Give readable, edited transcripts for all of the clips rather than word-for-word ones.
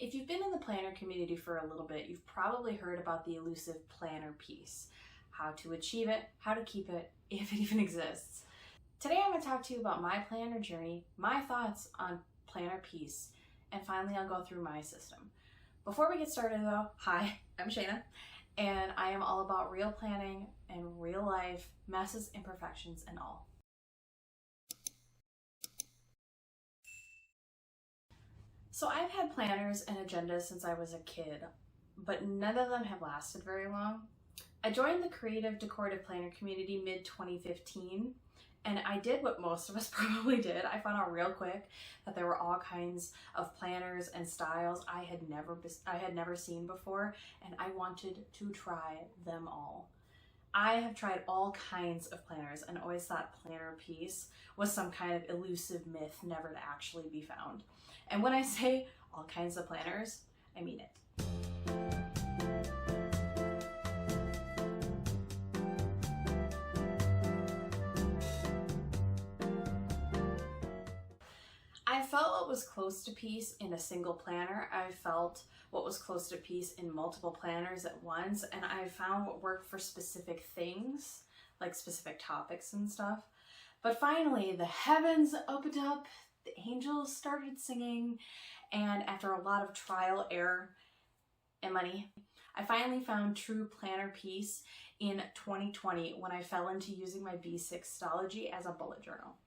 If you've been in the planner community for a little bit, you've probably heard about the elusive planner piece, how to achieve it, how to keep it, if it even exists. Today I'm going to talk to you about my planner journey, my thoughts on planner piece, and finally I'll go through my system. Before we get started though, hi, I'm Shayna, and I am all about real planning and real life, messes, imperfections, and all. So I've had planners and agendas since I was a kid, but none of them have lasted very long. I joined the creative decorative planner community mid-2015, and I did what most of us probably did. I found out real quick that there were all kinds of planners and styles I had never seen before, and I wanted to try them all. I have tried all kinds of planners and always thought planner piece was some kind of elusive myth never to actually be found. And when I say all kinds of planners, I mean it. I felt what was close to peace in a single planner. I felt what was close to peace in multiple planners at once, and I found what worked for specific things, like specific topics and stuff. But finally, the heavens opened up, the angels started singing, and after a lot of trial, error, and money, I finally found true planner peace in 2020 when I fell into using my B6 Stology as a bullet journal.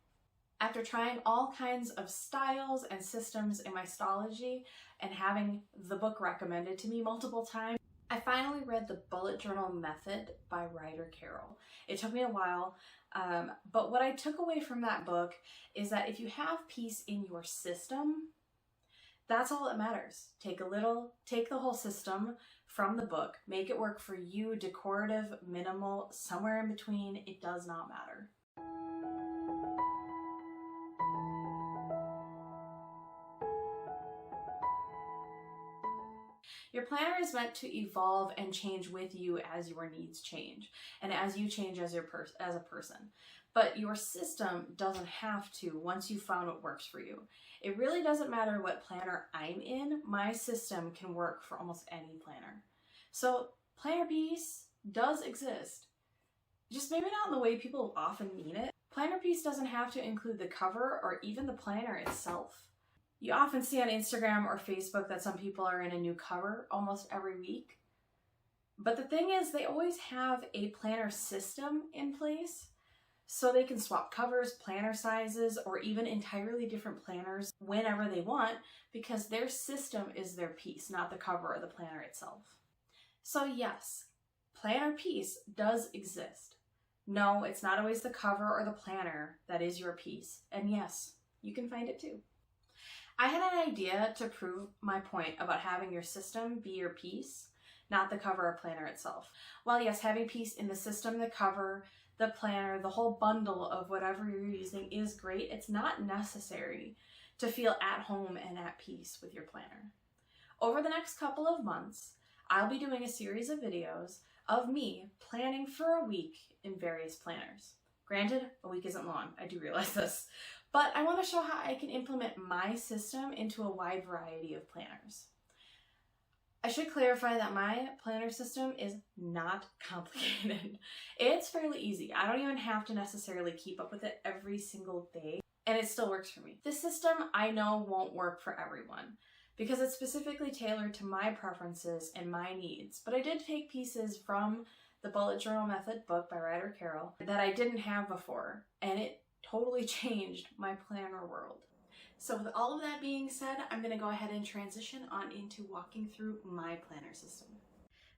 After trying all kinds of styles and systems in my Stology and having the book recommended to me multiple times, I finally read The Bullet Journal Method by Ryder Carroll. It took me a while, but what I took away from that book is that if you have peace in your system, that's all that matters. Take the whole system from the book, make it work for you, decorative, minimal, somewhere in between, it does not matter. Your planner is meant to evolve and change with you as your needs change and as you change as a person. But your system doesn't have to once you've found what works for you. It really doesn't matter what planner I'm in, my system can work for almost any planner. So planner piece does exist, just maybe not in the way people often mean it. Planner piece doesn't have to include the cover or even the planner itself. You often see on Instagram or Facebook that some people are in a new cover almost every week. But the thing is, they always have a planner system in place so they can swap covers, planner sizes, or even entirely different planners whenever they want because their system is their piece, not the cover or the planner itself. So yes, planner piece does exist. No, it's not always the cover or the planner that is your piece. And yes, you can find it too. I had an idea to prove my point about having your system be your piece, not the cover or planner itself. While yes, having piece in the system, the cover, the planner, the whole bundle of whatever you're using is great, it's not necessary to feel at home and at peace with your planner. Over the next couple of months, I'll be doing a series of videos of me planning for a week in various planners. Granted, a week isn't long, I do realize this. But I want to show how I can implement my system into a wide variety of planners. I should clarify that my planner system is not complicated. It's fairly easy. I don't even have to necessarily keep up with it every single day, and it still works for me. This system I know won't work for everyone because it's specifically tailored to my preferences and my needs, but I did take pieces from the Bullet Journal Method book by Ryder Carroll that I didn't have before, and it totally changed my planner world. So with all of that being said, I'm going to go ahead and transition on into walking through my planner system.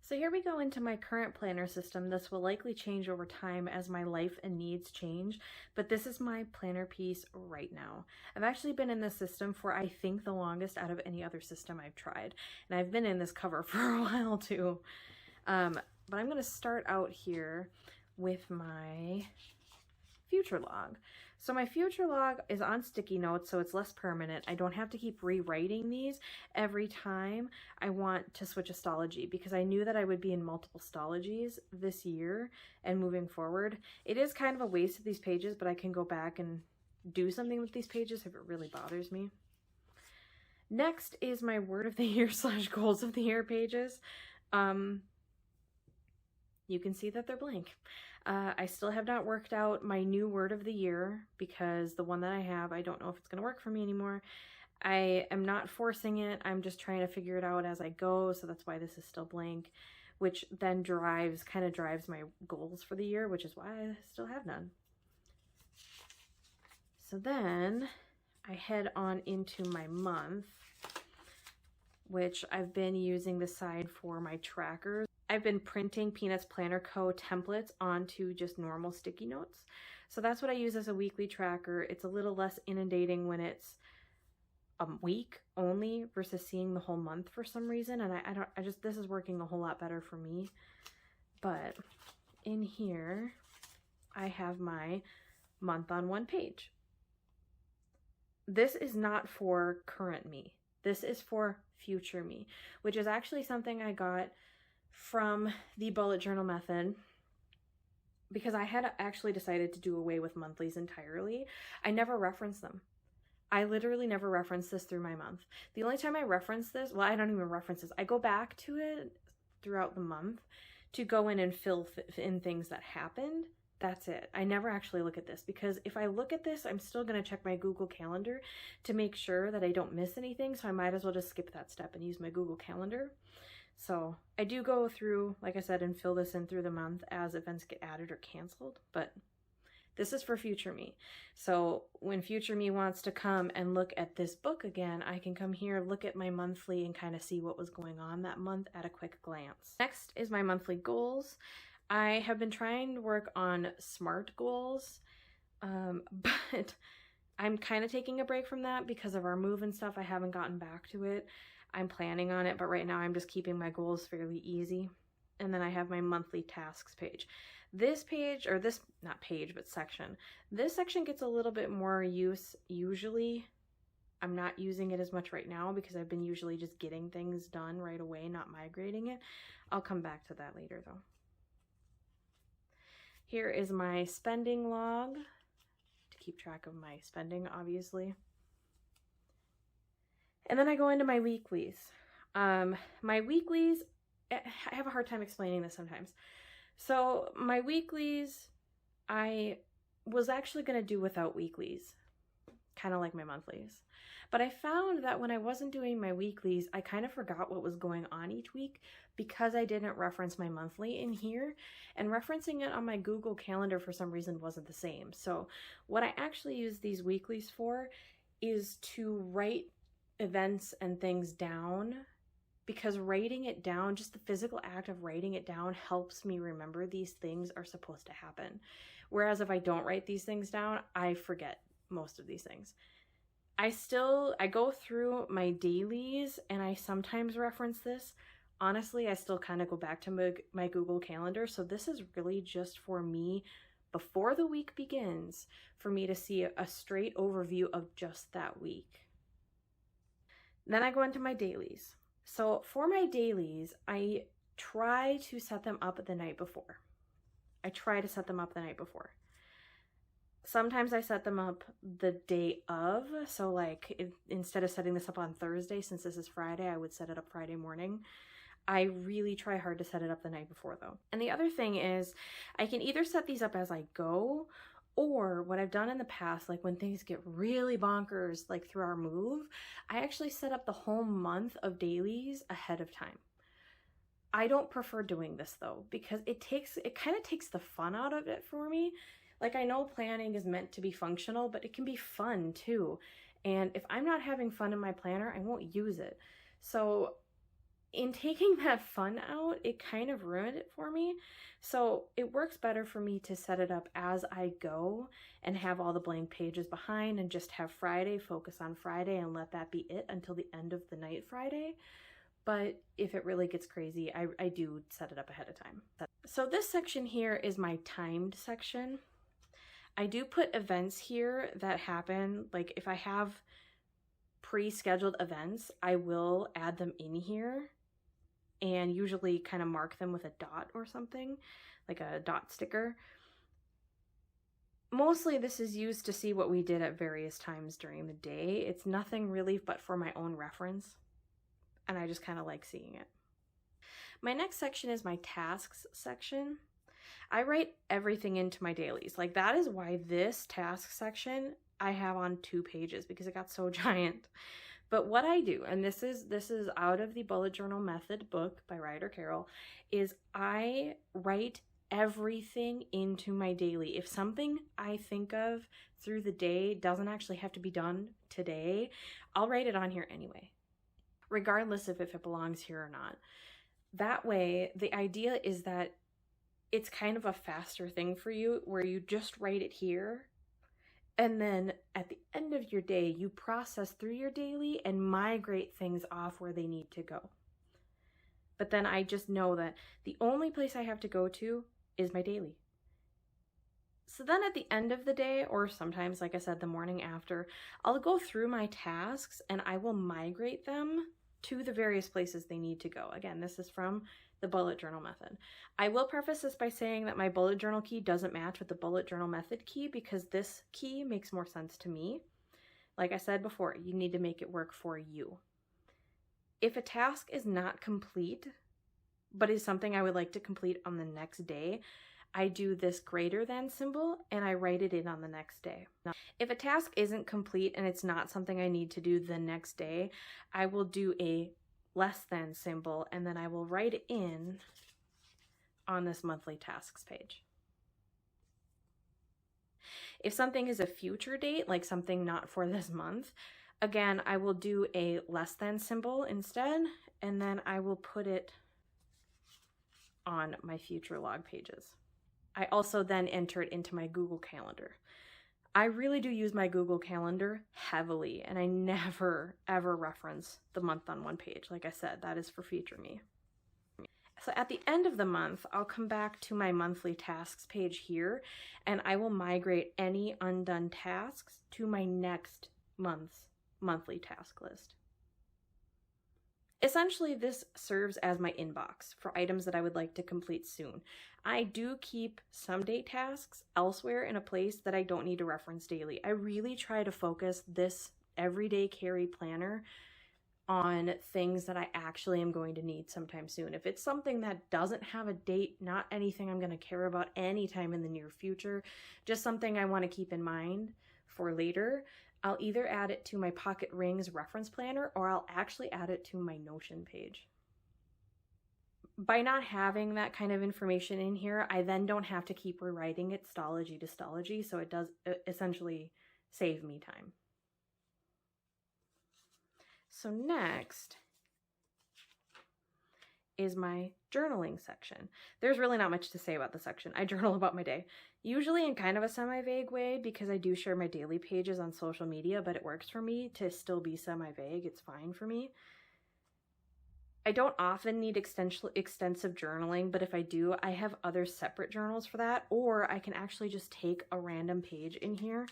So here we go into my current planner system. This will likely change over time as my life and needs change, but this is my planner piece right now. I've actually been in this system for I think the longest out of any other system I've tried, and I've been in this cover for a while too. But I'm going to start out here with my future log. So my future log is on sticky notes, so it's less permanent. I don't have to keep rewriting these every time I want to switch a Stology because I knew that I would be in multiple Stologies this year and moving forward. It is kind of a waste of these pages, but I can go back and do something with these pages if it really bothers me. Next is my word of the year / goals of the year pages. You can see that they're blank. I still have not worked out my new word of the year because the one that I have, I don't know if it's going to work for me anymore. I am not forcing it. I'm just trying to figure it out as I go. So that's why this is still blank, which then kind of drives my goals for the year, which is why I still have none. So then I head on into my month, which I've been using the side for my trackers. I've been printing Peanuts Planner Co. templates onto just normal sticky notes. So that's what I use as a weekly tracker. It's a little less inundating when it's a week only versus seeing the whole month for some reason. And this is working a whole lot better for me. But in here, I have my month on one page. This is not for current me. This is for future me, which is actually something I got from the bullet journal method because I had actually decided to do away with monthlies entirely. I never reference them. I literally never reference this through my month. The only time I reference this, well, I don't even reference this. I go back to it throughout the month to go in and fill in things that happened. That's it. I never actually look at this because if I look at this, I'm still going to check my Google Calendar to make sure that I don't miss anything. So I might as well just skip that step and use my Google Calendar. So I do go through, like I said, and fill this in through the month as events get added or canceled, but this is for future me. So when future me wants to come and look at this book again, I can come here, look at my monthly and kind of see what was going on that month at a quick glance. Next is my monthly goals. I have been trying to work on SMART goals, but I'm kind of taking a break from that because of our move and stuff. I haven't gotten back to it. I'm planning on it, but right now I'm just keeping my goals fairly easy. And then I have my monthly tasks page. This page, or this, not page, but section. This section gets a little bit more use usually. I'm not using it as much right now because I've been usually just getting things done right away, not migrating it. I'll come back to that later though. Here is my spending log to keep track of my spending, obviously. And then I go into my weeklies. My weeklies, I have a hard time explaining this sometimes. So my weeklies, I was actually going to do without weeklies, kind of like my monthlies. But I found that when I wasn't doing my weeklies, I kind of forgot what was going on each week because I didn't reference my monthly in here, and referencing it on my Google Calendar for some reason wasn't the same. So what I actually use these weeklies for is to write events and things down, because writing it down, just the physical act of writing it down, helps me remember these things are supposed to happen. Whereas if I don't write these things down, I forget most of these things. I go through my dailies and I sometimes reference this. Honestly, I still kind of go back to my Google Calendar. So this is really just for me before the week begins, for me to see a straight overview of just that week. Then I go into my dailies. So for my dailies, I try to set them up the night before. Sometimes I set them up the day of. So like instead of setting this up on Thursday, since this is Friday, I would set it up Friday morning. I really try hard to set it up the night before though. And the other thing is I can either set these up as I go, or what I've done in the past, like when things get really bonkers, like through our move, I actually set up the whole month of dailies ahead of time. I don't prefer doing this though, because it kind of takes the fun out of it for me. Like I know planning is meant to be functional, but it can be fun too. And if I'm not having fun in my planner, I won't use it. So in taking that fun out, it kind of ruined it for me. So it works better for me to set it up as I go and have all the blank pages behind and just have Friday, focus on Friday and let that be it until the end of the night Friday. But if it really gets crazy, I do set it up ahead of time. So this section here is my timed section. I do put events here that happen, like if I have pre-scheduled events, I will add them in here and usually kind of mark them with a dot or something, like a dot sticker. Mostly this is used to see what we did at various times during the day. It's nothing really but for my own reference, and I just kind of like seeing it. My next section is my tasks section. I write everything into my dailies. Like, that is why this task section I have on 2 pages, because it got so giant. But what I do, and this is out of the Bullet Journal Method book by Ryder Carroll, is I write everything into my daily. If something I think of through the day doesn't actually have to be done today, I'll write it on here anyway, regardless of if it belongs here or not. That way, the idea is that it's kind of a faster thing for you, where you just write it here, and then at the end of your day, you process through your daily and migrate things off where they need to go. But then I just know that the only place I have to go to is my daily. So then at the end of the day, or sometimes, like I said, the morning after, I'll go through my tasks and I will migrate them to the various places they need to go. Again, this is from the bullet journal method. I will preface this by saying that my bullet journal key doesn't match with the bullet journal method key, because this key makes more sense to me. Like I said before, you need to make it work for you. If a task is not complete, but is something I would like to complete on the next day, I do this greater than symbol and I write it in on the next day. Now, if a task isn't complete and it's not something I need to do the next day, I will do a less than symbol and then I will write it in on this monthly tasks page. If something is a future date, like something not for this month, again, I will do a less than symbol instead, and then I will put it on my future log pages. I also then enter it into my Google Calendar. I really do use my Google Calendar heavily, and I never ever reference the month on one page. Like I said, that is for future me. So at the end of the month, I'll come back to my monthly tasks page here, and I will migrate any undone tasks to my next month's monthly task list. Essentially, this serves as my inbox for items that I would like to complete soon. I do keep some date tasks elsewhere in a place that I don't need to reference daily. I really try to focus this everyday carry planner on things that I actually am going to need sometime soon. If it's something that doesn't have a date, not anything I'm going to care about anytime in the near future, just something I want to keep in mind for later, I'll either add it to my Pocket Rings reference planner or I'll actually add it to my Notion page. By not having that kind of information in here, I then don't have to keep rewriting it stology to stology, so it does essentially save me time. So next is my journaling section. There's really not much to say about the section. I journal about my day, usually in kind of a semi-vague way because I do share my daily pages on social media, but it works for me to still be semi-vague. It's fine for me. I don't often need extensive journaling, but if I do, I have other separate journals for that, or I can actually just take a random page in here.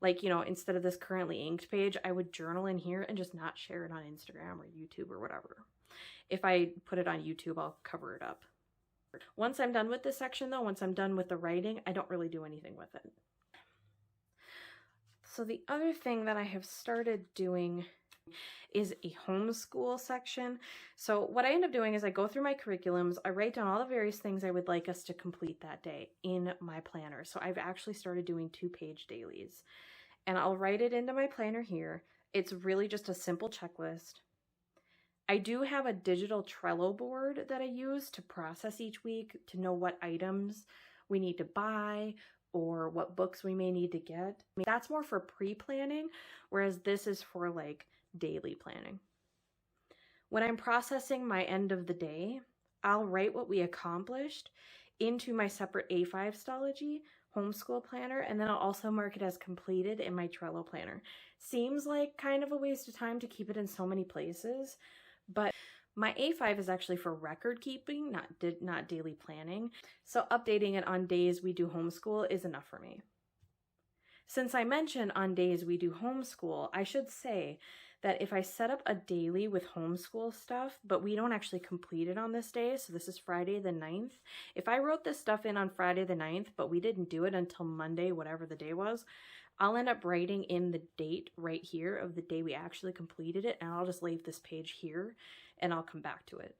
Like, you know, instead of this currently inked page, I would journal in here and just not share it on Instagram or YouTube or whatever. If I put it on YouTube, I'll cover it up. Once I'm done with this section though, once I'm done with the writing, I don't really do anything with it. So the other thing that I have started doing is a homeschool section. So what I end up doing is I go through my curriculums, I write down all the various things I would like us to complete that day in my planner. So I've actually started doing 2-page dailies, and I'll write it into my planner here. It's really just a simple checklist. I do have a digital Trello board that I use to process each week to know what items we need to buy or what books we may need to get. That's more for pre-planning, whereas this is for like daily planning. When I'm processing my end of the day, I'll write what we accomplished into my separate A5 stology homeschool planner, and then I'll also mark it as completed in my Trello planner. Seems like kind of a waste of time to keep it in so many places, but my A5 is actually for record keeping, not daily planning. So updating it on days we do homeschool is enough for me. Since I mentioned on days we do homeschool, I should say that if I set up a daily with homeschool stuff, but we don't actually complete it on this day, so this is Friday the 9th. If I wrote this stuff in on Friday the 9th, but we didn't do it until Monday, whatever the day was, I'll end up writing in the date right here of the day we actually completed it, and I'll just leave this page here, and I'll come back to it.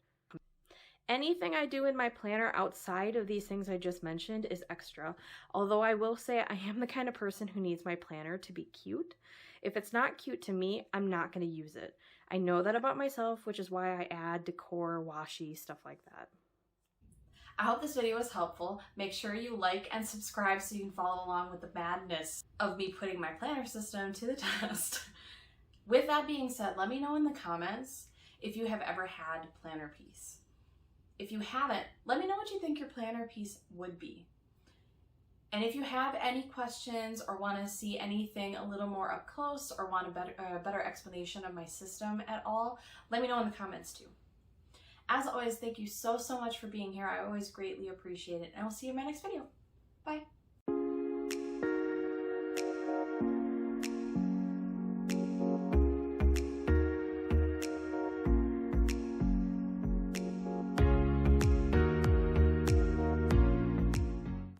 Anything I do in my planner outside of these things I just mentioned is extra, although I will say I am the kind of person who needs my planner to be cute. If it's not cute to me, I'm not going to use it. I know that about myself, which is why I add decor, washi, stuff like that. I hope this video was helpful. Make sure you like and subscribe so you can follow along with the madness of me putting my planner system to the test. With that being said, let me know in the comments if you have ever had planner piece. If you haven't, let me know what you think your planner piece would be. And if you have any questions or want to see anything a little more up close or want a better explanation of my system at all, let me know in the comments too. As always, thank you so much for being here. I always greatly appreciate it, and I'll see you in my next video. Bye.